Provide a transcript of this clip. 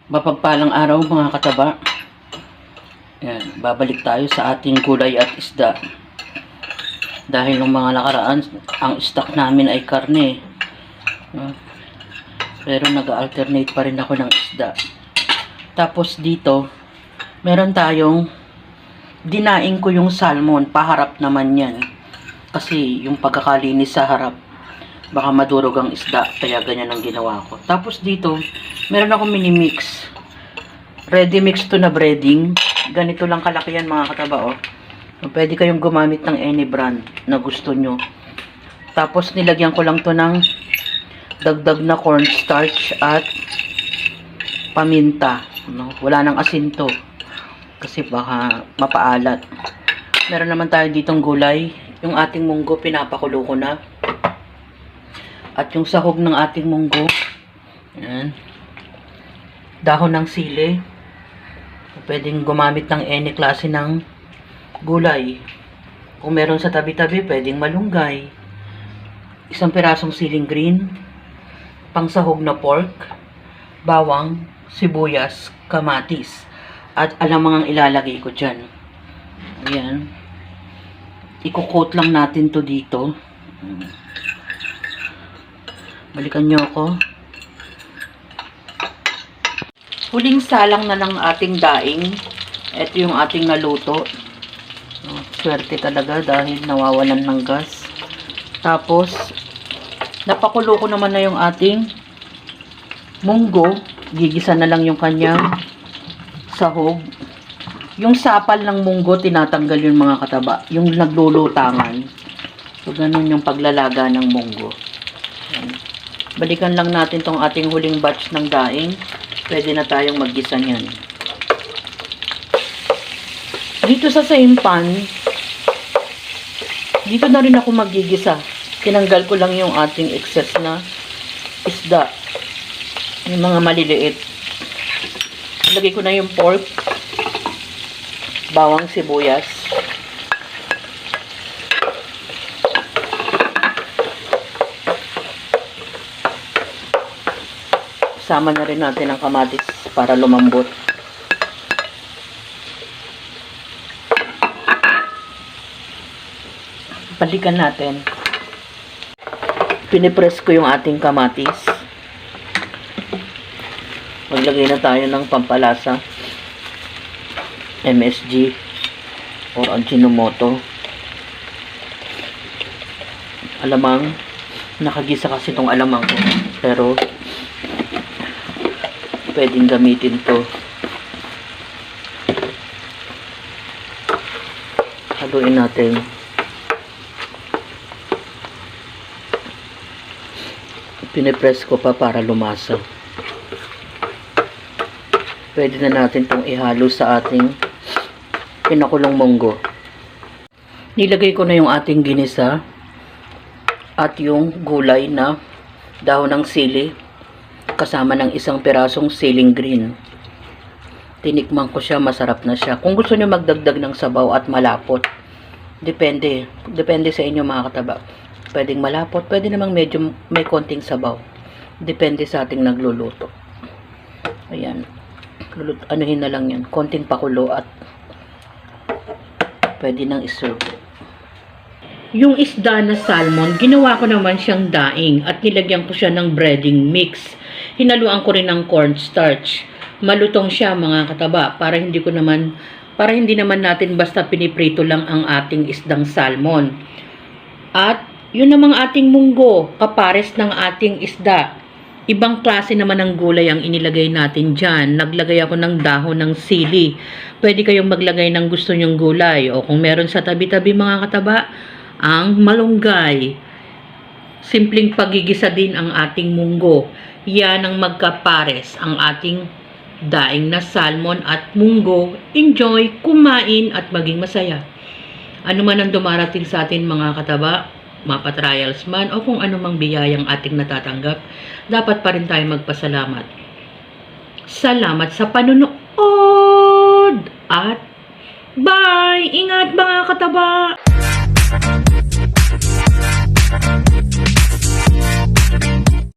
Mapagpalang araw mga kataba. Yan, babalik tayo sa ating gulay at isda. Dahil nung mga nakaraan, ang stock namin ay karne. Pero nag-alternate pa rin ako ng isda. Tapos dito, meron tayong dinaing ko yung salmon. Paharap naman yan. Kasi yung pagkakalinis sa harap, baka madurog ang isda. Kaya ganyan ang ginawa ko. Tapos dito, meron akong mini mix. Ready mix to na breading. Ganito lang kalaki yan mga kataba, oh. Pwede kayong gumamit ng any brand na gusto nyo. Tapos nilagyan ko lang to ng dagdag na cornstarch at paminta. No? Wala nang asin to. Kasi baka mapaalat. Meron naman tayo ditong gulay. Yung ating munggo, pinapakulo ko na. At yung sahog ng ating munggo. Yan. Dahon ng sili. Pwedeng gumamit ng any klase ng gulay. Kung meron sa tabi-tabi, pwedeng malunggay. Isang pirasong siling green. Pangsahog na pork. Bawang, sibuyas, kamatis. At alamang ang ilalagay ko dyan. Ayan. Iko-coat lang natin to dito. Balikan nyo ako. Huling salang na ng ating daing. Ito yung ating naluto. Swerte talaga dahil nawawalan ng gas. Tapos, napakulo ko naman na yung ating munggo. Gigisa na lang yung kanyang sahog. Yung sapal ng munggo, tinatanggal yung mga kataba. Yung naglulutangan. So, ganun yung paglalaga ng munggo. Yan. Balikan lang natin tong ating huling batch ng daing. Pwede na tayong maggisa niyan. Dito sa same pan, dito na rin ako maggigisa. Tinanggal ko lang yung ating excess na isda. Yung mga maliliit. Lagay ko na yung pork, bawang, sibuyas. Sama na rin natin ang kamatis para lumambot. Balikan natin. Pinipress ko yung ating kamatis. Maglagay na tayo ng pampalasa. MSG or Ajinomoto. Alamang. Nakagisa kasi itong alamang ko. Pero pwedeng gamitin to. Haluin natin. Pinipress ko pa para lumasa. Pwede na natin itong ihalo sa ating pinakulong munggo. Nilagay ko na yung ating ginisa at yung gulay na dahon ng sili kasama ng isang pirasong siling green. Tinikman ko siya, masarap na siya. Kung gusto niyo magdagdag ng sabaw at malapot, depende sa inyo mga kataba. Pwedeng malapot, pwede namang medyo may konting sabaw. Depende sa ating nagluluto. Ayan. Anuhin na lang yan. Konting pakulo at pwede nang iserve. Yung isda na salmon, ginawa ko naman siyang daing at nilagyan ko siya ng breading mix. Hinaluan ko rin ng cornstarch. Malutong siya mga kataba para hindi naman natin basta piniprito lang ang ating isdang salmon. At yun namang ating munggo, kapares ng ating isda. Ibang klase naman ng gulay ang inilagay natin dyan. Naglagay ako ng dahon ng sili. Pwede kayong maglagay ng gusto nyong gulay. O kung meron sa tabi-tabi mga kataba, ang malunggay. Simpleng pagigisa din ang ating munggo. Yan ang magkapares ang ating daing na salmon at munggo. Enjoy, kumain at maging masaya. Ano man ang dumarating sa atin mga kataba, mapatrials man o kung anumang biyayang ating natatanggap, dapat pa rin tayo magpasalamat. Salamat sa panunood at bye! Ingat mga kataba!